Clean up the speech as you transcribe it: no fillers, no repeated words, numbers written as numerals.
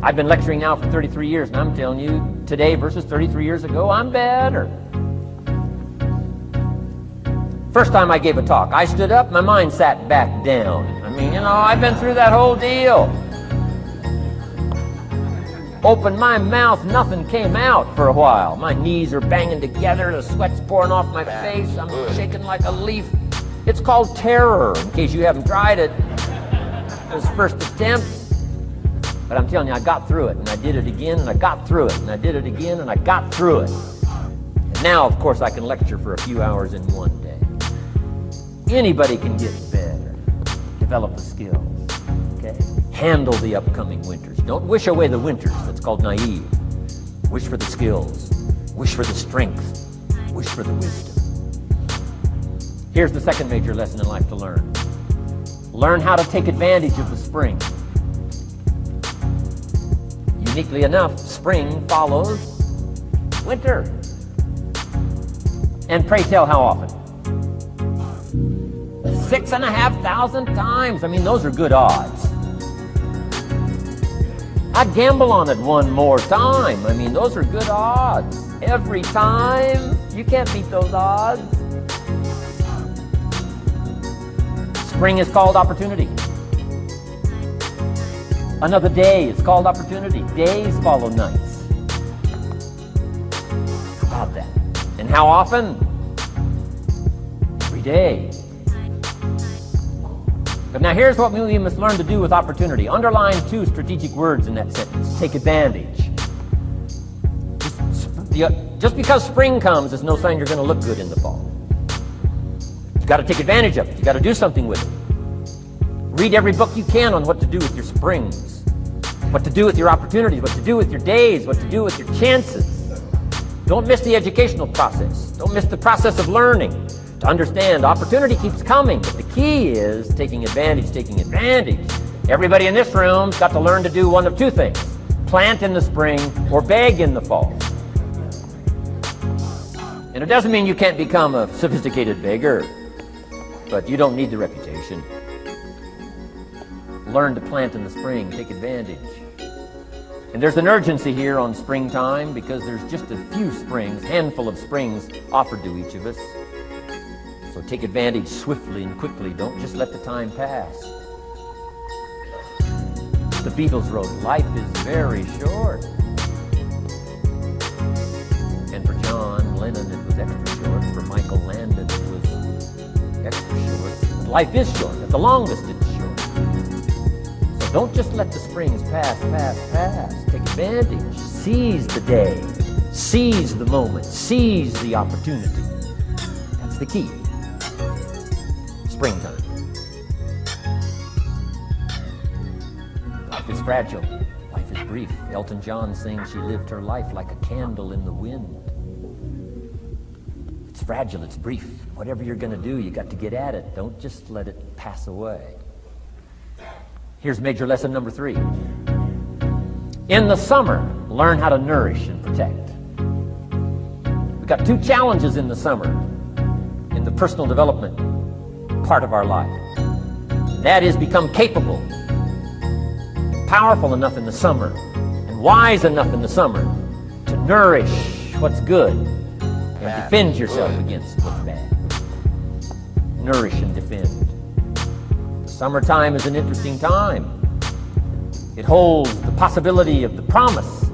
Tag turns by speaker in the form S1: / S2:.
S1: I've been lecturing now for 33 years, and I'm telling you, today versus 33 years ago, I'm better. First time I gave a talk, I stood up, my mind sat back down. I mean, you know, I've been through that whole deal. Opened my mouth, nothing came out for a while. My knees are banging together, the sweat's pouring off my face, I'm shaking like a leaf. It's called terror, in case you haven't tried it. It was first attempt. But I'm telling you, I got through it, and I did it again, and I got through it, and I did it again, and I got through it. And now, of course, I can lecture for a few hours in one day. Anybody can get better, develop the skills, okay? Handle the upcoming winters. Don't wish away the winters, that's called naive. Wish for the skills, wish for the strength, wish for the wisdom. Here's the second major lesson in life to learn. Learn how to take advantage of the spring. Uniquely enough, spring follows winter. And pray tell, how often? 6,500 times. I mean, those are good odds. I'd gamble on it one more time. I mean, those are good odds. Every time. You can't beat those odds. Spring is called opportunity. Another day is called opportunity. Days follow nights. How about that? And how often? Every day. But now here's what we must learn to do with opportunity. Underline two strategic words in that sentence. Take advantage. Just because spring comes is no sign you're going to look good in the fall. You've got to take advantage of it. You've got to do something with it. Read every book you can on what to do with your springs, what to do with your opportunities, what to do with your days, what to do with your chances. Don't miss the educational process. Don't miss the process of learning. To understand, opportunity keeps coming, but the key is taking advantage, taking advantage. Everybody in this room's got to learn to do one of two things: plant in the spring or beg in the fall. And it doesn't mean you can't become a sophisticated beggar, but you don't need the reputation. Learn to plant in the spring, take advantage. And there's an urgency here on springtime because there's just a few springs, handful of springs offered to each of us. So take advantage swiftly and quickly. Don't just let the time pass. The Beatles wrote, "Life is very short." And for John Lennon it was extra short. For Michael Landon it was extra short. But life is short. At the longest it's short. Don't just let the springs pass. Take advantage. Seize the day. Seize the moment. Seize the opportunity. That's the key. Springtime. Life is fragile. Life is brief. Elton John sings she lived her life like a candle in the wind. It's fragile. It's brief. Whatever you're going to do, you got to get at it. Don't just let it pass away. Here's major lesson number 3. In the summer, learn how to nourish and protect. We've got 2 challenges in the summer in the personal development part of our life. That is, become capable, powerful enough in the summer, and wise enough in the summer to nourish what's good and defend yourself against what's bad. Nourish and defend. Summertime is an interesting time. It holds the possibility of the promise